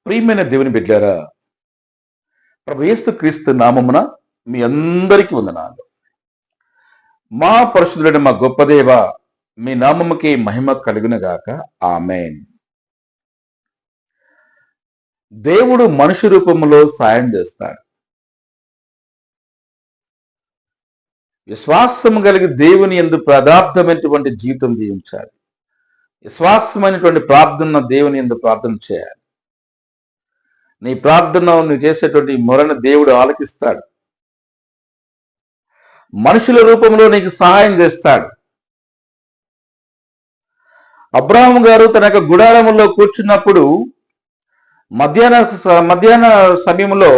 ప్రియమైన దేవుని బిడ్డారా, ప్రభు యేసుక్రీస్తు నామమున మీ అందరికీ వందనాలు. మా పరిశుద్ధుడైన మా గొప్ప దేవ, మీ నామముకి మహిమ కలుగునుగాక. ఆమేన్. దేవుడు మనుష్య రూపంలో సాయం చేస్తాడు. విశ్వాసం కలిగి దేవుని యందు ప్రదార్థమైనటువంటి జీవితం జీవించాలి. విశ్వాసమైనటువంటి ప్రార్థన దేవుని యందు ప్రార్థన చేయాలి. నీ ప్రార్థన నువ్వు చేసేటువంటి మొరను దేవుడు ఆలకిస్తాడు. మనుషుల రూపంలో నీకు సహాయం చేస్తాడు. అబ్రాహాము గారు తన యొక్క గుడారములో కూర్చున్నప్పుడు మధ్యాహ్న సమయంలో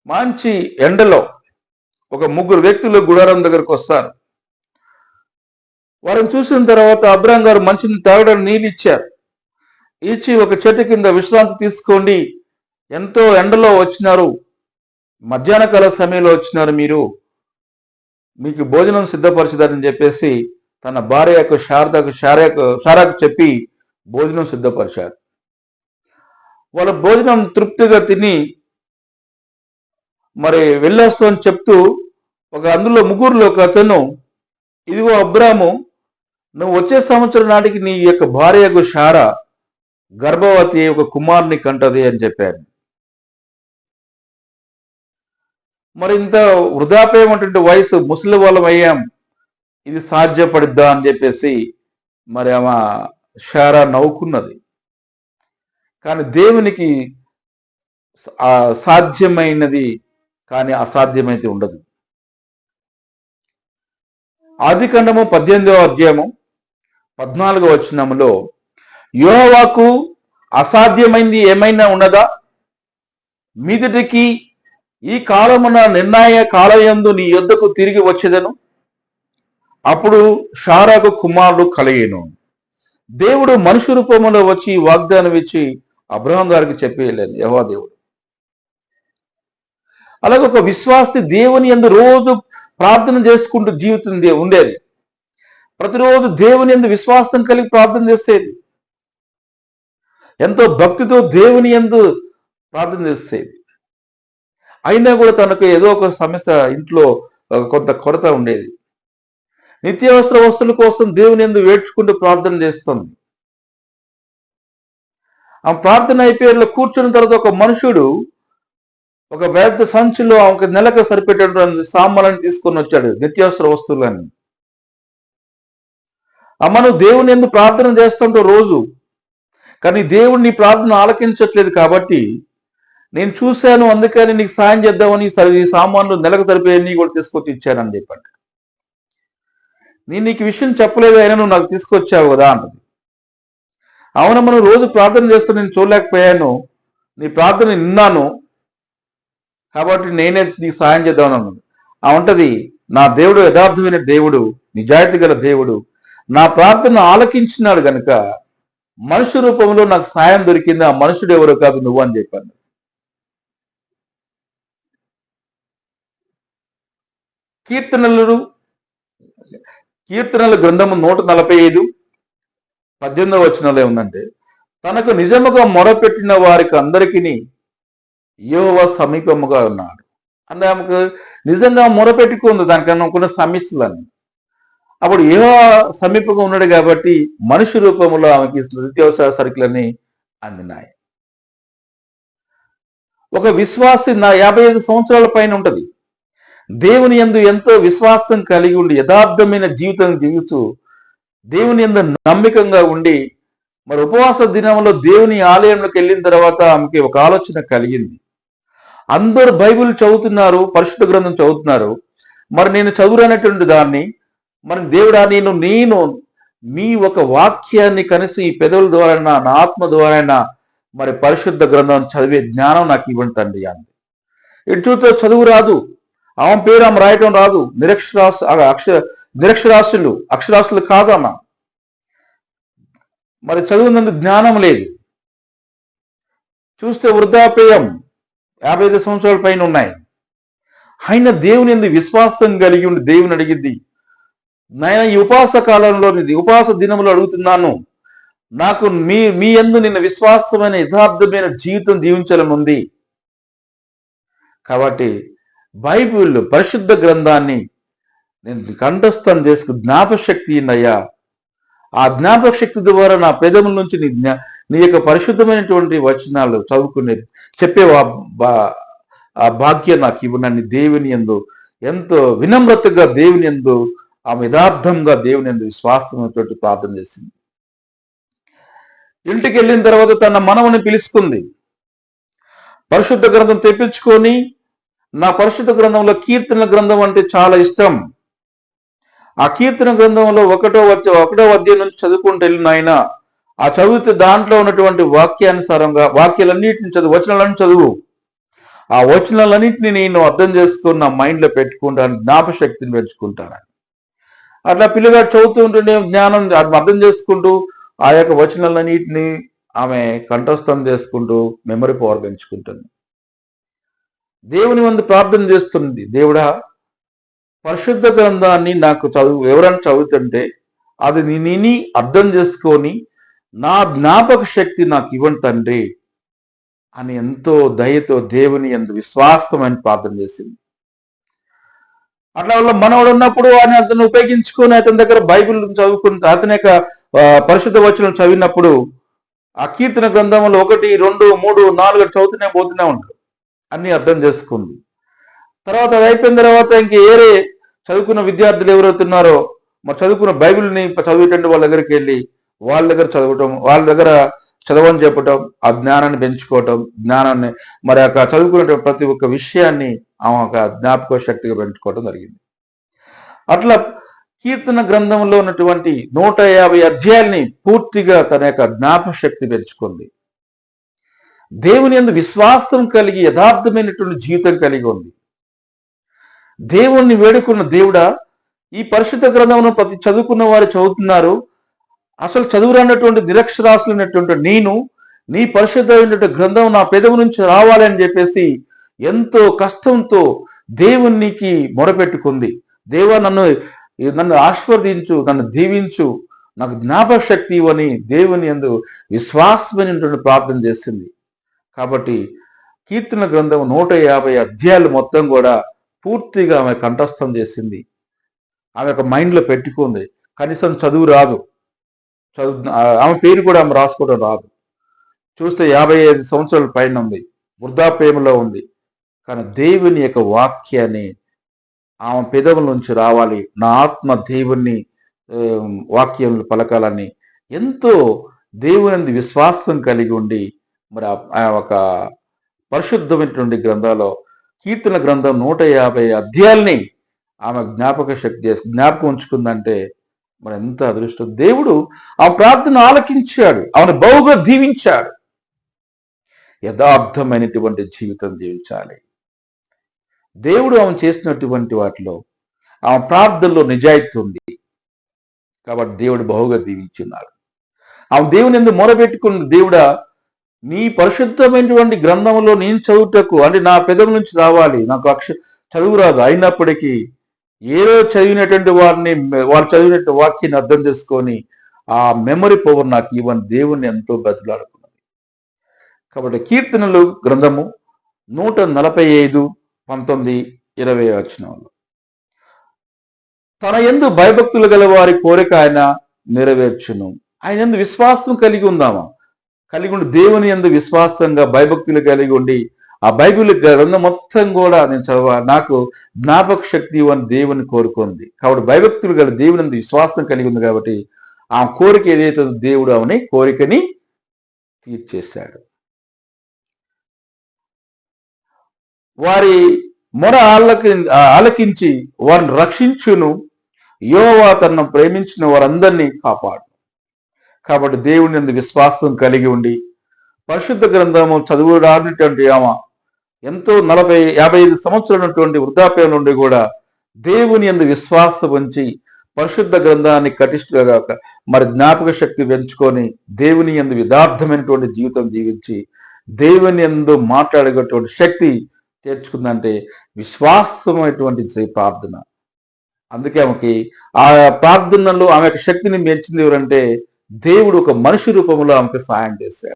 మంచి ఎండలో ఒక ముగ్గురు వ్యక్తులు గుడారం దగ్గరకు వస్తారు. వారిని చూసిన తర్వాత అబ్రాహాం గారు మంచిని తాగడానికి నీళ్ళు ఇచ్చారు. ఇచ్చి ఒక చెట్టు కింద విశ్రాంతి తీసుకోండి, ఎంతో ఎండలో వచ్చినారు, మధ్యాహ్న కాల సమయంలో వచ్చినారు, మీకు భోజనం సిద్ధపరచదని చెప్పేసి తన భార్య యొక్క శారాకు చెప్పి భోజనం సిద్ధపరిచారు. వాళ్ళ భోజనం తృప్తిగా తిని మరి వెళ్ళొస్తామని చెప్తూ అందులో ముగ్గురులో ఒక అతను, ఇదిగో అబ్రాము, నువ్వు వచ్చే సంవత్సరం నాటికి నీ యొక్క భార్య యొక్క శారా గర్భవతి ఒక కుమారుని కంటది అని చెప్పారు. మరి ఇంత వృద్ధాప్యమైనటువంటి వయసు, ముసలి వాళ్ళం అయ్యాం, ఇది సాధ్యపడిద్దా అని చెప్పేసి మరి ఆమె శారా నవ్వుకున్నది. కానీ దేవునికి సాధ్యమైనది కానీ అసాధ్యమైతే ఉండదు. ఆదికాండము 18వ అధ్యాయము 14వ వచనములో, యెహోవాకు అసాధ్యమైంది ఏమైనా ఉన్నదా? మీదటికి ఈ కాలమున నిర్ణయ కాలయందు నీ యొద్దకు తిరిగి వచ్చేదను. అప్పుడు శారాకు కుమారుడు కలిగెను. దేవుడు మనుష్య రూపంలో వచ్చి వాగ్దానం ఇచ్చి అబ్రహాం గారికి చెప్పి వెళ్ళాను యెహోవా దేవుడు. అలాగే ఒక విశ్వాసి దేవుని యందు రోజు ప్రార్థన చేసుకుంటూ జీవితం ఉండేది. ప్రతిరోజు దేవుని యందు విశ్వాసం కలిగి ప్రార్థన చేసేది. ఎంతో భక్తితో దేవుని యందు ప్రార్థన చేసేది. అయినా కూడా తనకు ఏదో ఒక సమస్య, ఇంట్లో కొంత కొరత ఉండేది. నిత్యావసర వస్తువుల కోసం దేవుని యందు వేడ్చుకుంటూ ప్రార్థన చేస్తుంది. ఆ ప్రార్థన అయిపోయి కూర్చున్న తర్వాత ఒక మనుషుడు ఒక పెద్ద సంచిలో ఒక నెలకు సరిపెట్టేటువంటి సామాన్లను తీసుకొని వచ్చాడు, నిత్యావసర వస్తువులని. అమ్మను దేవుని యందు ప్రార్థన చేస్తుంటూ రోజు, కానీ దేవుడు నీ ప్రార్థన ఆలకించట్లేదు కాబట్టి నేను చూశాను, అందుకని నీకు సాయం చేద్దామని ఈ సామాన్లు నెలకు సరిపోయి కూడా తీసుకొచ్చి ఇచ్చానని చెప్పండి. నేను నీకు విషయం చెప్పలేదు, అయినా నువ్వు నాకు తీసుకొచ్చావు కదా అన్నది. అవునమ్మా, నువ్వు రోజు ప్రార్థన చేస్తూ నేను చూడలేకపోయాను, నీ ప్రార్థన విన్నాను కాబట్టి నేనే నీకు సాయం చేద్దామని అన్నది. ఉంటది, నా దేవుడు యథార్థమైన దేవుడు, నిజాయితీ గల దేవుడు, నా ప్రార్థన ఆలకించినాడు గనుక మనుష్య రూపంలో నాకు సాయం దొరికింది. ఆ మనుషుడు ఎవరో కాదు, నువ్వు అని చెప్పాను. కీర్తనల గ్రంథము 145 18వ వచనంలో ఏముందంటే, తనకు నిజముగా మొరపెట్టిన వారికి అందరికీ యెహోవా సమీపముగా ఉన్నాడు. అంటే ఆమెకు నిజంగా మొరపెట్టుకుంది దానికన్నా కొన్ని సమస్యలని. అప్పుడు యెహోవా సమీపంగా ఉన్నాడు కాబట్టి మనుష్య రూపంలో ఆమెకి నిత్యావసర సరుకులని అందినాయి. ఒక విశ్వాసి 55 సంవత్సరాల పైన ఉంటది. దేవుని యందు ఎంతో విశ్వాసం కలిగి ఉండి యథార్థమైన జీవితం జీవిస్తూ దేవుని యందు నమ్మకంగా ఉండి మరి ఉపవాస దినంలో దేవుని ఆలయంలోకి వెళ్ళిన తర్వాత ఆమెకి ఒక ఆలోచన కలిగింది. అందరూ బైబిల్ చదువుతున్నారు, పరిశుద్ధ గ్రంథం చదువుతున్నారు, మరి నేను చదువురానటువంటి దాన్ని, మరి దేవుడా నేను నీ ఒక వాక్యాన్ని కనీసం ఈ పెదవుల ద్వారా నా ఆత్మ ద్వారా మరి పరిశుద్ధ గ్రంథం చదివే జ్ఞానం నాకు ఇవ్వండి తండ్రి అంది. ఇటుతో చదువు రాదు, ఆమె పేరు ఆమె రాయటం రాదు, అక్షరాస్యులు కాదమ్మా. మరి చదువునందుకు జ్ఞానం లేదు. చూస్తే వృద్ధాప్యం 55 సంవత్సరాల పైన ఉన్నాయి. ఆయన దేవుని యందు విశ్వాసం కలిగి ఉండి దేవుని అడిగింది, నాయన ఈ ఉపవాస కాలంలో ఉపవాస దినములు అడుగుతున్నాను, నాకు మీ యందు నిన్న విశ్వాసమైన యథార్థమైన జీవితం జీవించాలని ఉంది. కాబట్టి బైబిల్ పరిశుద్ధ గ్రంథాన్ని నేను కంఠస్థం చేసుకు జ్ఞాపశక్తి అయ్యా. ఆ జ్ఞాపక శక్తి ద్వారా నా పెదవుల నుంచి నీ యొక్క పరిశుద్ధమైనటువంటి వచనాలు చదువుకునేది చెప్పే ఆ భాగ్యం నాకు ఇవ్వు. నన్ను దేవుని యందు ఎంతో వినమ్రతగా దేవుని యందు ఆమె యథార్థంగా దేవుని యందు విశ్వాసమైనటువంటి ప్రార్థన చేసింది. ఇంటికి వెళ్ళిన తర్వాత తన మనవని పిలుచుకుంది. పరిశుద్ధ గ్రంథం తెప్పించుకొని, నా పరిశుద్ధ గ్రంథంలో కీర్తన గ్రంథం అంటే చాలా ఇష్టం. ఆ కీర్తన గ్రంథంలో ఒకటో అధ్యాయం నుంచి చదువుకుంటూ వెళ్ళిన ఆయన ఆ చదివితే దాంట్లో ఉన్నటువంటి వాక్యానుసారంగా వాక్యాలన్నింటిని వచనాలన్నీ చదువు. ఆ వచనాలన్నింటినీ నేను అర్థం చేసుకుని నా మైండ్లో పెట్టుకుంటాను, జ్ఞాపశక్తిని పెంచుకుంటాను. అట్లా పిల్లగాడు చదువుతూ ఉంటుండే జ్ఞానం అర్థం చేసుకుంటూ ఆ యొక్క వచనాలన్నింటినీ ఆమె కంఠస్థం చేసుకుంటూ మెమరీ పవర్ పెంచుకుంటుంది. దేవుని ముందు ప్రార్థన చేస్తుంది, దేవుడా పరిశుద్ధ గ్రంథాన్ని నాకు ఎవరైనా చదువుతుంటే అది నేను అర్థం చేసుకొని నా జ్ఞాపక శక్తి నాకు ఇవ్వండి తండ్రి అని ఎంతో దయతో దేవుని యందు విశ్వాసమైన ప్రార్థన చేసింది. అట్లా వల్ల మనవాడు ఉన్నప్పుడు అతను ఉపయోగించుకొని అతని దగ్గర బైబిల్ చదువుకుని అతని యొక్క పరిశుద్ధ వచనం చదివినప్పుడు ఆ కీర్తన గ్రంథంలో 1, 2, 3, 4 చదువుతూనే పోతూనే ఉంటాడు. అన్ని అర్థం చేసుకుంది. తర్వాత అది అయిపోయిన తర్వాత ఇంక ఏరే చదువుకున్న విద్యార్థులు ఎవరైతున్నారో మరి చదువుకున్న బైబిల్ని చదివేటండి వాళ్ళ దగ్గరికి వెళ్ళి వాళ్ళ దగ్గర చదవటం, వాళ్ళ దగ్గర చదవని చెప్పటం, ఆ జ్ఞానాన్ని పెంచుకోవటం, జ్ఞానాన్ని మరి ఆ చదువుకునే ప్రతి ఒక్క విషయాన్ని ఆమె ఒక జ్ఞాపక శక్తిగా పెంచుకోవటం జరిగింది. అట్లా కీర్తన గ్రంథంలో ఉన్నటువంటి 150 అధ్యాయాల్ని పూర్తిగా తన యొక్క జ్ఞాపక శక్తి పెంచుకుంది. దేవుని యందు విశ్వాసం కలిగి యథార్థమైనటువంటి జీవితం కలిగి ఉంది. దేవుణ్ణి వేడుకున్న దేవుడా, ఈ పరిశుద్ధ గ్రంథంలో ప్రతి చదువుకున్న వారు చదువుతున్నారు, అసలు చదువురానటువంటి నిరక్షరాస్తున్నటువంటి నేను నీ పరిశుద్ధమైనటువంటి గ్రంథం నా పెదవి నుంచి రావాలని చెప్పేసి ఎంతో కష్టంతో దేవునికి మొరపెట్టుకుంది. దేవా నన్ను ఆశీర్వదించు, నన్ను దీవించు, నాకు జ్ఞాపక శక్తి ఇవ్వని దేవుని యందు విశ్వాసమైనటువంటి ప్రార్థన చేసింది. కాబట్టి కీర్తన గ్రంథం 150 అధ్యాయాలు మొత్తం కూడా పూర్తిగా ఆమె కంఠస్థం చేసింది. ఆమె ఒక మైండ్లో పెట్టుకుంది. కనీసం చదువు రాదు, ఆమె పేరు కూడా ఆమె రాసుకోవడం రాదు. చూస్తే 55 సంవత్సరాల పైన ఉంది, వృద్ధాప్యంలో ఉంది. కానీ దేవుని యొక్క వాక్యాన్ని ఆమె పెదవుల నుంచి రావాలి, నా ఆత్మ దేవుని వాక్యం పలకాలని ఎంతో దేవుని విశ్వాసం కలిగి ఉండి మరి ఆ ఒక పరిశుద్ధమైనటువంటి గ్రంథాల్లో కీర్తన గ్రంథం 150 అధ్యాయాల్ని ఆమె జ్ఞాపకం ఉంచుకుందంటే మరి ఎంత అదృష్టం. దేవుడు ఆ ప్రార్థన ఆలకించాడు, ఆమెను బహుగా దీవించాడు. యథార్థమైనటువంటి జీవితం జీవించాలి. దేవుడు ఆమె చేసినటువంటి వాటిలో ఆమె ప్రార్థనలో నిజాయితీ ఉంది కాబట్టి దేవుడు బహుగా దీవించున్నాడు. ఆమె దేవుని ఎందుకు మొరబెట్టుకున్న, దేవుడా నీ పరిశుద్ధమైనటువంటి గ్రంథంలో నేను చదువుటకు అంటే నా పెదవుల నుంచి రావాలి, నాకు చదువు రాదు, అయినప్పటికీ ఏదో చదివినటువంటి వాళ్ళు చదివినట్టు వాక్యాన్ని అర్థం చేసుకొని ఆ మెమరీ పవర్ నాకు ఇవన్నీ దేవుణ్ణి ఎంతో బతులాడుకున్నది. కాబట్టి కీర్తనలు గ్రంథము 145, 19, 20 వచనాలు, తన యందు భయభక్తులు గల వారి కోరిక ఆయన నెరవేర్చును. ఆయన యందు విశ్వాసం కలిగి ఉందామా, కలిగి ఉండి దేవుని యందు విశ్వాసంగా భయభక్తులు కలిగి ఉండి ఆ బైబిల్ గ్రంథం మొత్తం కూడా నేను నాకు జ్ఞాపక శక్తి అని దేవుని కోరుకుంది. కాబట్టి భయభక్తులు గల దేవుని యందు విశ్వాసం కలిగి ఉంది కాబట్టి ఆ కోరిక ఏదైతే దేవుడు అవని కోరికని తీర్చేశాడు. వారి మొర ఆలకించి వారిని రక్షించును, యెహోవా తనను ప్రేమించిన వారందరినీ కాపాడు. కాబట్టి దేవుని యందు విశ్వాసం కలిగి ఉండి పరిశుద్ధ గ్రంథము చదువు రానటువంటి ఆమె ఎంతో 55 సంవత్సరాలు ఉన్నటువంటి వృద్ధాప్యం నుండి కూడా దేవుని యందు విశ్వాసం ఉంచి పరిశుద్ధ గ్రంథాన్ని కటిష్ఠగా మరి జ్ఞాపక శక్తి పెంచుకొని దేవుని యందు యథార్థమైనటువంటి జీవితం జీవించి దేవుని యందు మాట్లాడేటటువంటి శక్తి చేర్చుకుందంటే విశ్వాసమైనటువంటి ప్రార్థన. అందుకే ఆమెకి ఆ ప్రార్థనలో ఆమె యొక్క శక్తిని పెంచింది ఎవరంటే దేవుడు ఒక మనిషి రూపంలో ఆమెకు సహాయం చేశాడు.